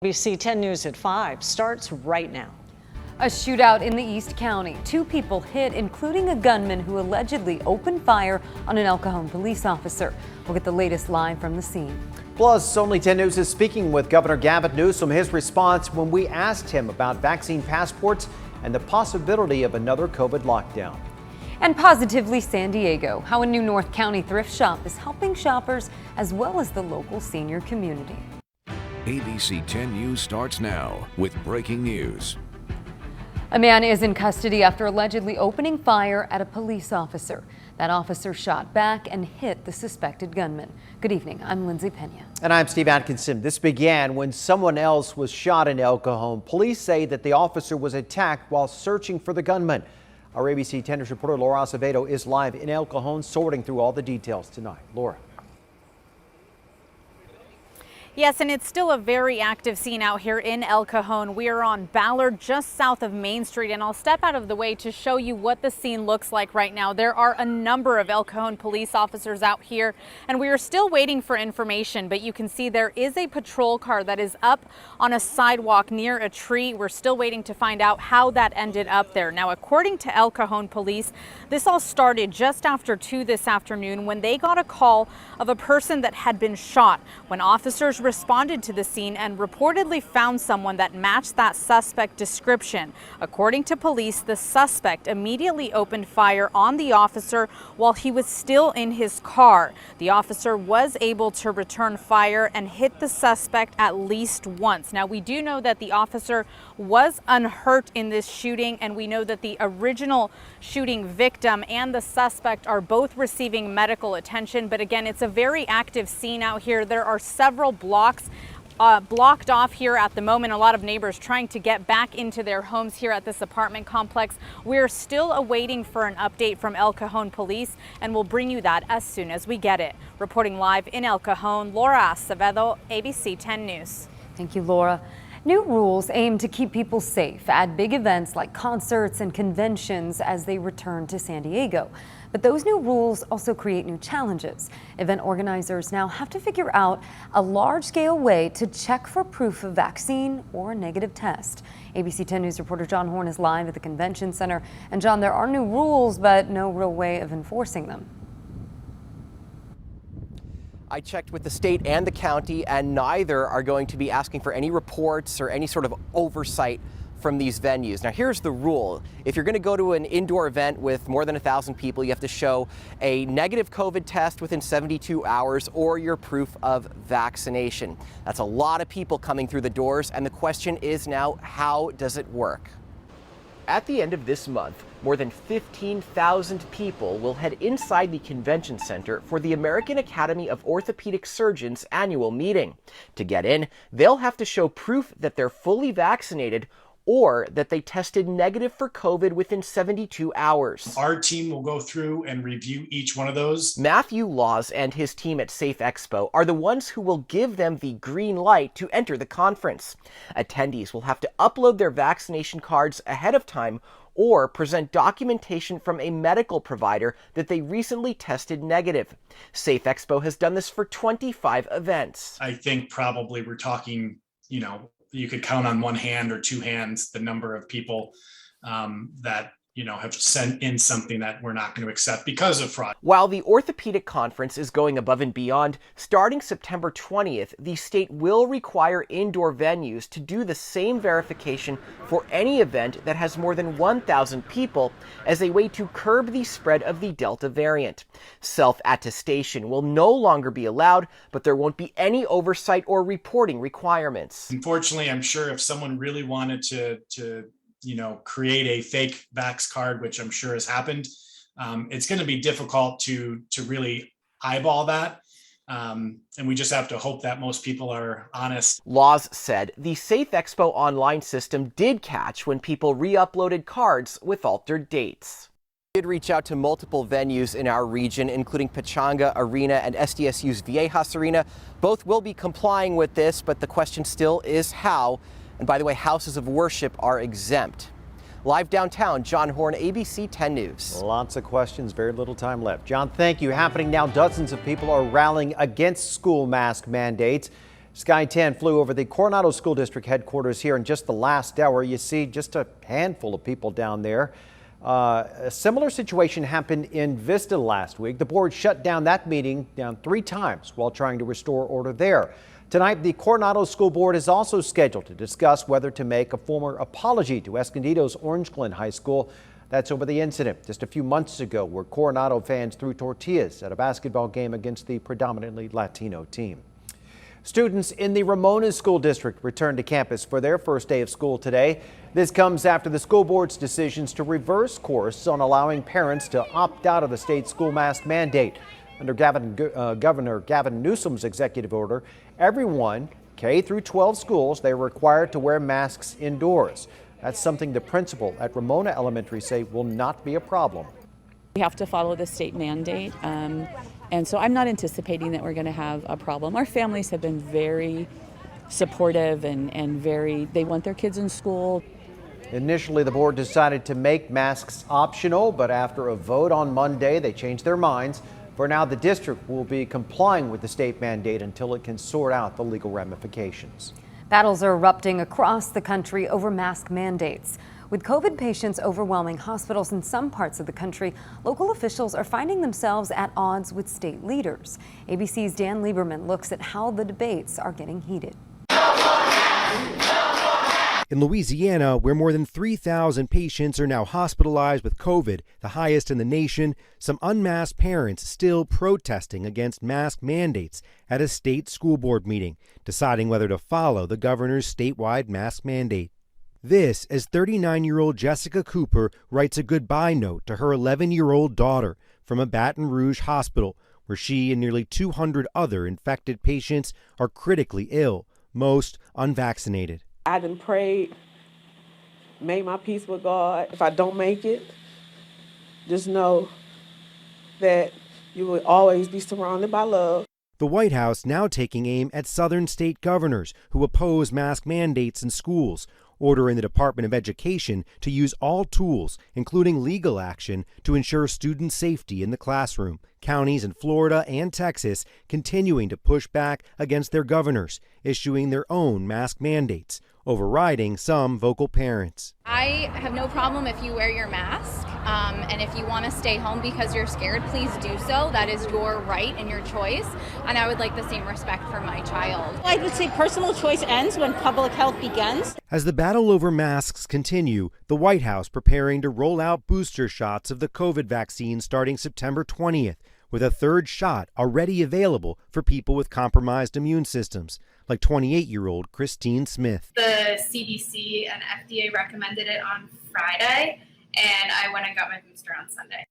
ABC 10 News at 5 starts right now. A shootout in the East County. 2 people hit, including a gunman who allegedly opened fire on an El Cajon police officer. We'll get the latest live from the scene. Plus, Only 10 News is speaking with Governor Gavin Newsom. His response when we asked him about vaccine passports and the possibility of another COVID lockdown. And positively San Diego, how a new North County thrift shop is helping shoppers as well as the local senior community. ABC 10 News starts now with breaking news. A man is in custody after allegedly opening fire at a police officer. That officer shot back and hit the suspected gunman. Good evening, I'm Lindsay Pena. And I'm Steve Atkinson. This began when someone else was shot in El Cajon. Police say that the officer was attacked while searching for the gunman. Our ABC 10 News reporter Laura Acevedo is live in El Cajon, sorting through all the details tonight. Laura. Yes, and it's still a very active scene out here in El Cajon. We are on Ballard, just south of Main Street, and I'll step out of the way to show you what the scene looks like right now. There are a number of El Cajon police officers out here, and we are still waiting for information, but you can see there is a patrol car that is up on a sidewalk near a tree. We're still waiting to find out how that ended up there. Now, according to El Cajon police, this all started just after 2 this afternoon when they got a call of a person that had been shot. When officers responded to the scene and reportedly found someone that matched that suspect description. According to police, the suspect immediately opened fire on the officer while he was still in his car. The officer was able to return fire and hit the suspect at least once. Now, we do know that the officer was unhurt in this shooting, and we know that the original shooting victim and the suspect are both receiving medical attention. But again, it's a very active scene out here. There are several blocks blocked off here at the moment. A lot of neighbors trying to get back into their homes here at this apartment complex. We're still awaiting for an update from El Cajon police, and we'll bring you that as soon as we get it. Reporting live in El Cajon, Laura Acevedo, ABC 10 News. Thank you, Laura. New rules aim to keep people safe at big events like concerts and conventions as they return to San Diego. But those new rules also create new challenges. Event organizers now have to figure out a large-scale way to check for proof of vaccine or a negative test. ABC 10 News reporter John Horn is live at the convention center. And John, there are new rules, but no real way of enforcing them. I checked with the state and the county, and neither are going to be asking for any reports or any sort of oversight from these venues. Now, here's the rule. If you're going to go to an indoor event with more than 1,000 people, you have to show a negative COVID test within 72 hours or your proof of vaccination. That's a lot of people coming through the doors, and the question is now, how does it work? At the end of this month, more than 15,000 people will head inside the convention center for the American Academy of Orthopedic Surgeons annual meeting. To get in, they'll have to show proof that they're fully vaccinated or that they tested negative for COVID within 72 hours. Our team will go through and review each one of those. Matthew Laws and his team at Safe Expo are the ones who will give them the green light to enter the conference. Attendees will have to upload their vaccination cards ahead of time or present documentation from a medical provider that they recently tested negative. Safe Expo has done this for 25 events. I think probably we're talking, you could count on one hand or two hands the number of people that have sent in something that we're not going to accept because of fraud. While the orthopedic conference is going above and beyond, starting September 20th, the state will require indoor venues to do the same verification for any event that has more than 1,000 people as a way to curb the spread of the Delta variant. Self-attestation will no longer be allowed, but there won't be any oversight or reporting requirements. Unfortunately, I'm sure if someone really wanted to create a fake vax card, which I'm sure has happened, it's going to be difficult to really eyeball that. And we just have to hope that most people are honest. Laws said the Safe Expo online system did catch when people re-uploaded cards with altered dates. We did reach out to multiple venues in our region, including Pechanga Arena and SDSU's Viejas Arena. Both will be complying with this, but the question still is how. And by the way, houses of worship are exempt. Live downtown, John Horn, ABC 10 News. Lots of questions, very little time left. John, thank you. Happening now, dozens of people are rallying against school mask mandates. Sky 10 flew over the Coronado School District headquarters here in just the last hour. You see just a handful of people down there. A similar situation happened in Vista last week. The board shut down that meeting down 3 times while trying to restore order there. Tonight, the Coronado School Board is also scheduled to discuss whether to make a formal apology to Escondido's Orange Glen High School. That's over the incident just a few months ago where Coronado fans threw tortillas at a basketball game against the predominantly Latino team. Students in the Ramona School District returned to campus for their first day of school today. This comes after the school board's decisions to reverse course on allowing parents to opt out of the state school mask mandate. Under Governor Gavin Newsom's executive order, everyone, K through 12 schools, they are required to wear masks indoors. That's something the principal at Ramona Elementary say will not be a problem. We have to follow the state mandate, and so I'm not anticipating that we're going to have a problem. Our families have been very supportive and they want their kids in school. Initially, the board decided to make masks optional, but after a vote on Monday, they changed their minds. For now, the district will be complying with the state mandate until it can sort out the legal ramifications. Battles are erupting across the country over mask mandates. With COVID patients overwhelming hospitals in some parts of the country, local officials are finding themselves at odds with state leaders. ABC's Dan Lieberman looks at how the debates are getting heated. In Louisiana, where more than 3,000 patients are now hospitalized with COVID, the highest in the nation, some unmasked parents still protesting against mask mandates at a state school board meeting, deciding whether to follow the governor's statewide mask mandate. This as 39-year-old Jessica Cooper writes a goodbye note to her 11-year-old daughter from a Baton Rouge hospital, where she and nearly 200 other infected patients are critically ill, most unvaccinated. I done prayed, made my peace with God. If I don't make it, just know that you will always be surrounded by love. The White House now taking aim at southern state governors who oppose mask mandates in schools, ordering the Department of Education to use all tools, including legal action, to ensure student safety in the classroom. Counties in Florida and Texas continuing to push back against their governors, issuing their own mask mandates, overriding some vocal parents. I have no problem if you wear your mask, and if you want to stay home because you're scared, please do so. That is your right and your choice, and I would like the same respect for my child. I would say personal choice ends when public health begins. As the battle over masks continue, the White House preparing to roll out booster shots of the COVID vaccine starting September 20th, with a third shot already available for people with compromised immune systems, like 28-year-old Christine Smith. The CDC and FDA recommended it on Friday, and I went and got my booster on Sunday.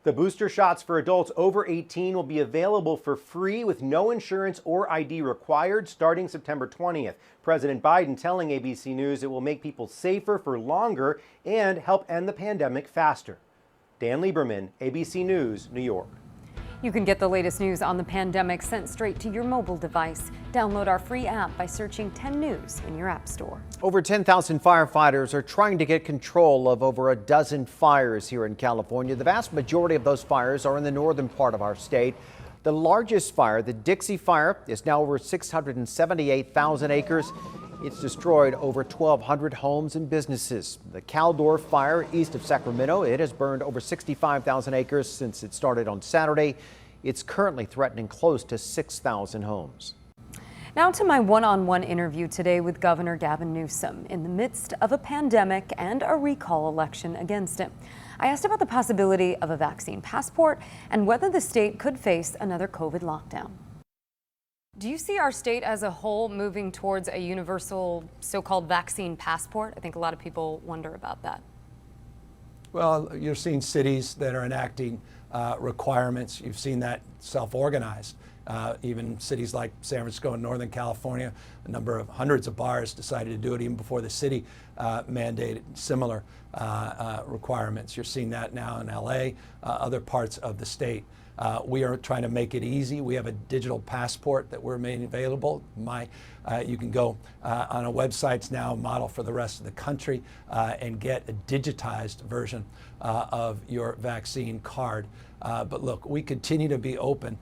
The booster shots for adults over 18 will be available for free with no insurance or ID required starting September 20th. President Biden telling ABC News it will make people safer for longer and help end the pandemic faster. Dan Lieberman, ABC News, New York. You can get the latest news on the pandemic sent straight to your mobile device. Download our free app by searching 10 News in your app store. Over 10,000 firefighters are trying to get control of over a dozen fires here in California. The vast majority of those fires are in the northern part of our state. The largest fire, the Dixie Fire, is now over 678,000 acres. It's destroyed over 1,200 homes and businesses. The Caldor Fire east of Sacramento, it has burned over 65,000 acres since it started on Saturday. It's currently threatening close to 6,000 homes. Now to my one-on-one interview today with Governor Gavin Newsom in the midst of a pandemic and a recall election against him. I asked about the possibility of a vaccine passport and whether the state could face another COVID lockdown. Do you see our state as a whole moving towards a universal so-called vaccine passport? I think a lot of people wonder about that. Well, you're seeing cities that are enacting requirements. You've seen that self-organized. Even cities like San Francisco and Northern California, a number of hundreds of bars decided to do it even before the city mandated similar requirements. You're seeing that now in LA, other parts of the state. We are trying to make it easy. We have a digital passport that we're making available. You can go on our websites now, model for the rest of the country, and get a digitized version of your vaccine card. But look, we continue to be open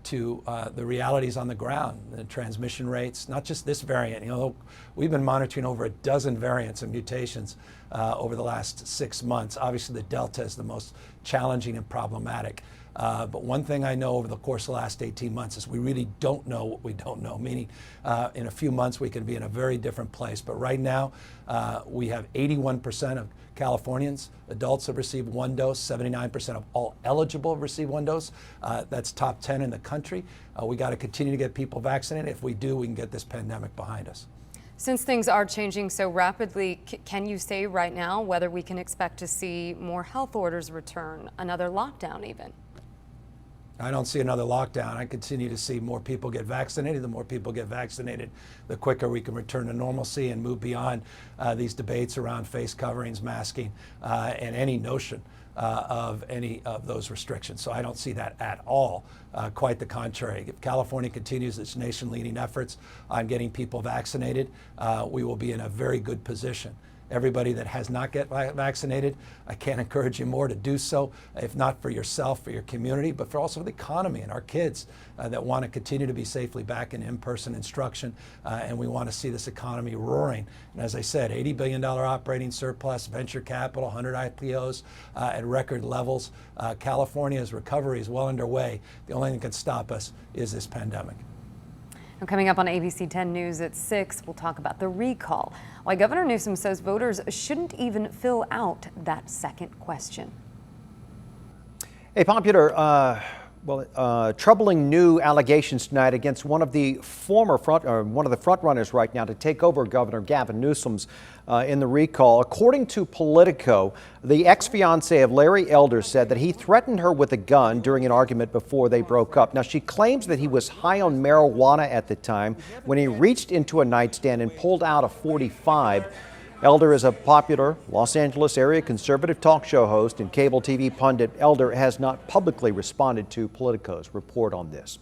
to the realities on the ground, the transmission rates, not just this variant. You know, we've been monitoring over a dozen variants and mutations over the last 6 months. Obviously, the Delta is the most challenging and problematic. But one thing I know over the course of the last 18 months is we really don't know what we don't know, meaning in a few months we can be in a very different place. But right now, we have 81% of Californians, adults have received 1 dose, 79% of all eligible have received 1 dose. That's top 10 in the country. We got to continue to get people vaccinated. If we do, we can get this pandemic behind us. Since things are changing so rapidly, can you say right now whether we can expect to see more health orders return, another lockdown even? I don't see another lockdown. I continue to see more people get vaccinated. The more people get vaccinated, the quicker we can return to normalcy and move beyond these debates around face coverings, masking, and any notion of any of those restrictions. So I don't see that at all. Quite the contrary. If California continues its nation-leading efforts on getting people vaccinated, we will be in a very good position. Everybody that has not get vaccinated, I can't encourage you more to do so, if not for yourself, for your community, but for also the economy and our kids that want to continue to be safely back in in-person instruction, and we want to see this economy roaring. And as I said, $80 billion operating surplus, venture capital, 100 IPOs at record levels. California's recovery is well underway. The only thing that can stop us is this pandemic. And coming up on ABC 10 News at 6, we'll talk about the recall, why Governor Newsom says voters shouldn't even fill out that second question. A popular, troubling new allegations tonight against one of the front runners right now to take over Governor Gavin Newsom's in the recall. According to Politico, the ex-fiancé of Larry Elder said that he threatened her with a gun during an argument before they broke up. Now, she claims that he was high on marijuana at the time when he reached into a nightstand and pulled out a .45. Elder is a popular Los Angeles area conservative talk show host and cable TV pundit. Elder has not publicly responded to Politico's report on this.